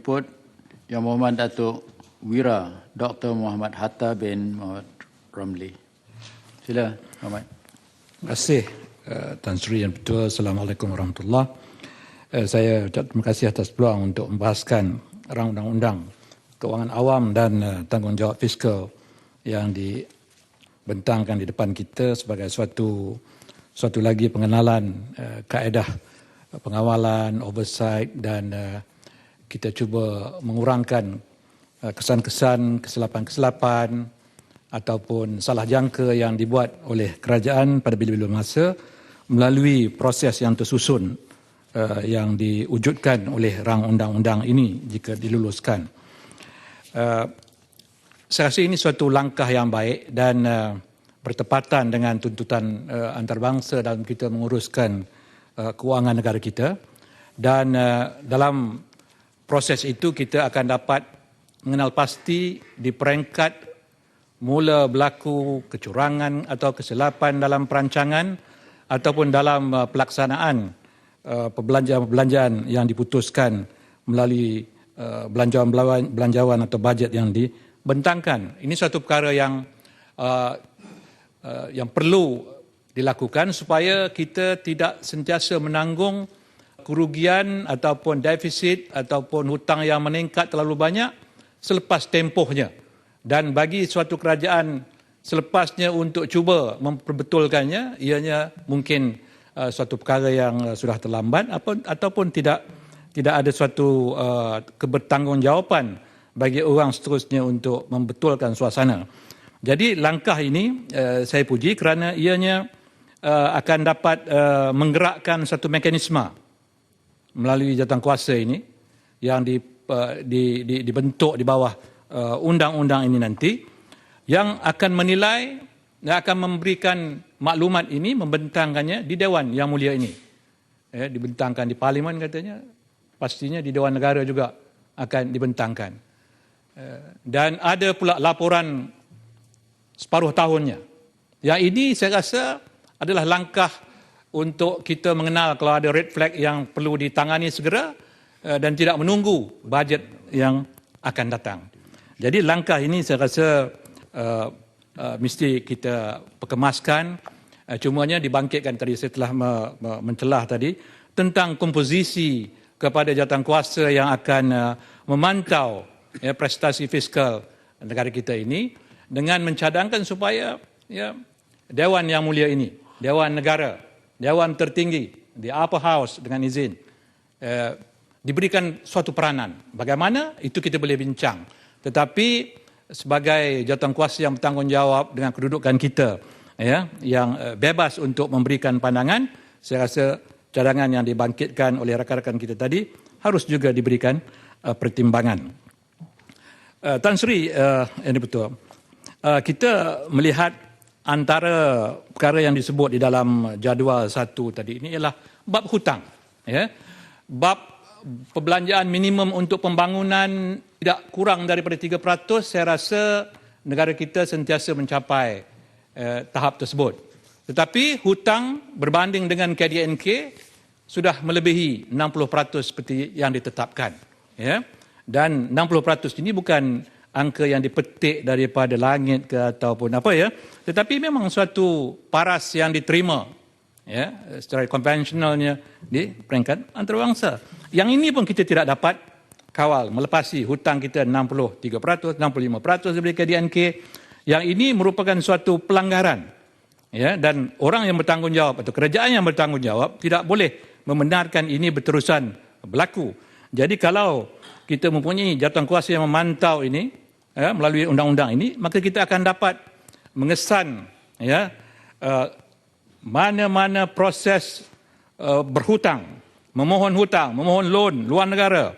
jemput Yang Mohormat Datuk Wira Dr. Muhammad Hatta bin Muhammad Ramli. Sila, Muhammad. Terima kasih Tan Sri yang betul. Assalamualaikum warahmatullahi. Saya terima kasih atas peluang untuk membahaskan rang undang-undang keuangan awam dan tanggungjawab fiskal yang dibentangkan di depan kita sebagai suatu lagi pengenalan kaedah pengawalan, oversight dan kita cuba mengurangkan kesan-kesan, kesilapan-kesilapan ataupun salah jangka yang dibuat oleh kerajaan pada bila-bila masa melalui proses yang tersusun yang diwujudkan oleh rang undang-undang ini jika diluluskan. Saya rasa ini suatu langkah yang baik dan bertepatan dengan tuntutan antarabangsa dalam kita menguruskan keuangan negara kita, dan dalam proses itu kita akan dapat mengenal pasti di peringkat mula berlaku kecurangan atau kesilapan dalam perancangan ataupun dalam pelaksanaan perbelanjaan yang diputuskan melalui belanjawan atau bajet yang dibentangkan. Ini suatu perkara yang perlu dilakukan supaya kita tidak sentiasa menanggung kerugian ataupun defisit ataupun hutang yang meningkat terlalu banyak selepas tempohnya. Dan bagi suatu kerajaan selepasnya untuk cuba memperbetulkannya, ianya mungkin suatu perkara yang sudah terlambat ataupun tidak ada suatu kebertanggungjawaban bagi orang seterusnya untuk membetulkan suasana. Jadi langkah ini saya puji kerana ianya akan dapat menggerakkan satu mekanisme melalui jawatankuasa ini yang dibentuk di bawah undang-undang ini nanti, yang akan menilai dan akan memberikan maklumat ini, membentangkannya di Dewan Yang Mulia ini. Dibentangkan di Parlimen katanya, pastinya di Dewan Negara juga akan dibentangkan. Dan ada pula laporan separuh tahunnya. Yang ini saya rasa adalah langkah untuk kita mengenal kalau ada red flag yang perlu ditangani segera dan tidak menunggu bajet yang akan datang. Jadi langkah ini saya rasa mesti kita perkemaskan. Cumanya dibangkitkan tadi saya telah mencelah tadi tentang komposisi kepada jawatankuasa yang akan memantau prestasi fiskal negara kita ini dengan mencadangkan supaya Dewan Yang Mulia ini, Dewan Negara, Dewan tertinggi, the upper house dengan izin, diberikan suatu peranan. Bagaimana? Itu kita boleh bincang. Tetapi sebagai jawatankuasa yang bertanggungjawab dengan kedudukan kita, yang bebas untuk memberikan pandangan, saya rasa cadangan yang dibangkitkan oleh rakan-rakan kita tadi harus juga diberikan pertimbangan. Tan Sri, ini betul. Kita melihat antara perkara yang disebut di dalam jadual 1 tadi ini ialah bab hutang. Bab perbelanjaan minimum untuk pembangunan tidak kurang daripada 3%, saya rasa negara kita sentiasa mencapai tahap tersebut. Tetapi hutang berbanding dengan KDNK sudah melebihi 60% seperti yang ditetapkan. Dan 60% ini bukan angka yang dipetik daripada langit ke ataupun apa tetapi memang suatu paras yang diterima secara konvensionalnya di peringkat antarabangsa. Yang ini pun kita tidak dapat kawal, melepasi hutang kita 63%, 65% daripada KDNK. Yang ini merupakan suatu pelanggaran. Dan orang yang bertanggungjawab atau kerajaan yang bertanggungjawab tidak boleh membenarkan ini berterusan berlaku. Jadi kalau kita mempunyai jawatankuasa yang memantau ini melalui undang-undang ini, maka kita akan dapat mengesan mana-mana proses berhutang, memohon hutang, memohon loan luar negara,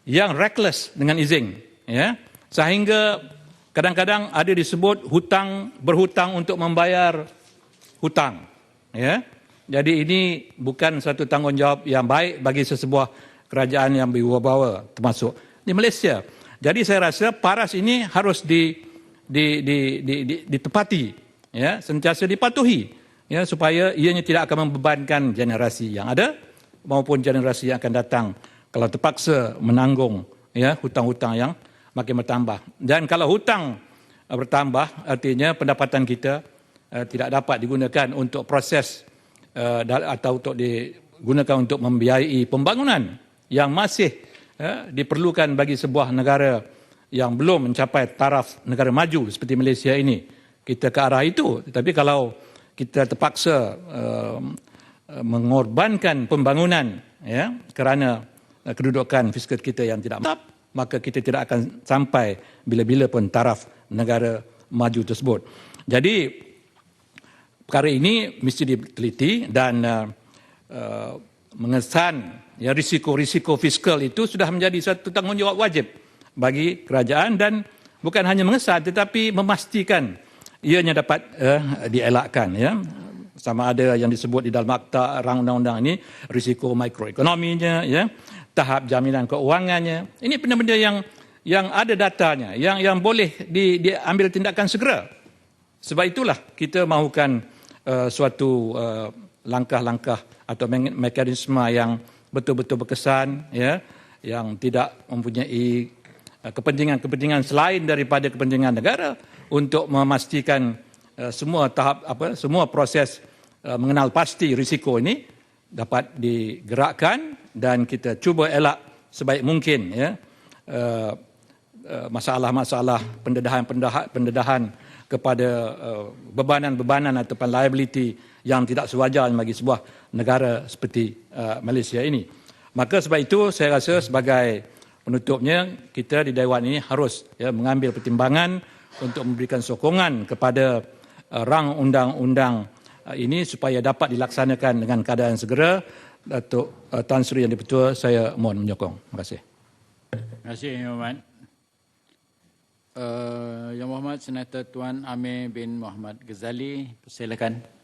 yang reckless dengan izin, sehingga kadang-kadang ada disebut berhutang untuk membayar hutang, Jadi ini bukan satu tanggungjawab yang baik bagi sesebuah kerajaan yang berwibawa termasuk di Malaysia. Jadi saya rasa paras ini harus ditepati, sentiasa dipatuhi, supaya ianya tidak akan membebankan generasi yang ada maupun generasi yang akan datang kalau terpaksa menanggung ya hutang-hutang yang makin bertambah. Dan kalau hutang bertambah, artinya pendapatan kita tidak dapat digunakan untuk proses atau untuk digunakan untuk membiayai pembangunan yang masih diperlukan bagi sebuah negara yang belum mencapai taraf negara maju seperti Malaysia ini. Kita ke arah itu. Tetapi kalau kita terpaksa mengorbankan pembangunan ya kerana kedudukan fiskal kita yang tidak mantap, maka kita tidak akan sampai bila-bila pun taraf negara maju tersebut. Jadi perkara ini mesti diteliti dan mengesan ya risiko-risiko fiskal itu sudah menjadi satu tanggungjawab wajib bagi kerajaan, dan bukan hanya mengesan tetapi memastikan ianya dapat dielakkan ya. Sama ada yang disebut di dalam akta rang undang-undang ini risiko mikroekonominya ya, tahap jaminan keuangannya. Ini benda-benda yang ada datanya, yang boleh diambil tindakan segera. Sebab itulah kita mahukan suatu langkah-langkah atau mekanisme yang betul-betul berkesan ya, yang tidak mempunyai kepentingan-kepentingan selain daripada kepentingan negara, untuk memastikan semua tahap semua proses mengenal pasti risiko ini dapat digerakkan, dan kita cuba elak sebaik mungkin ya masalah-masalah pendedahan kepada bebanan-bebanan ataupun liability yang tidak sewajarnya bagi sebuah negara seperti Malaysia ini. Maka sebab itu saya rasa sebagai penutupnya, kita di Dewan ini harus ya mengambil pertimbangan untuk memberikan sokongan kepada rang undang-undang ini supaya dapat dilaksanakan dengan keadaan segera. Datuk Tan Sri Yang di-Pertua, saya mohon menyokong. Terima kasih. Terima kasih Yang Berhormat. Yang Berhormat Senator Tuan Amir bin Muhammad Ghazali, silakan.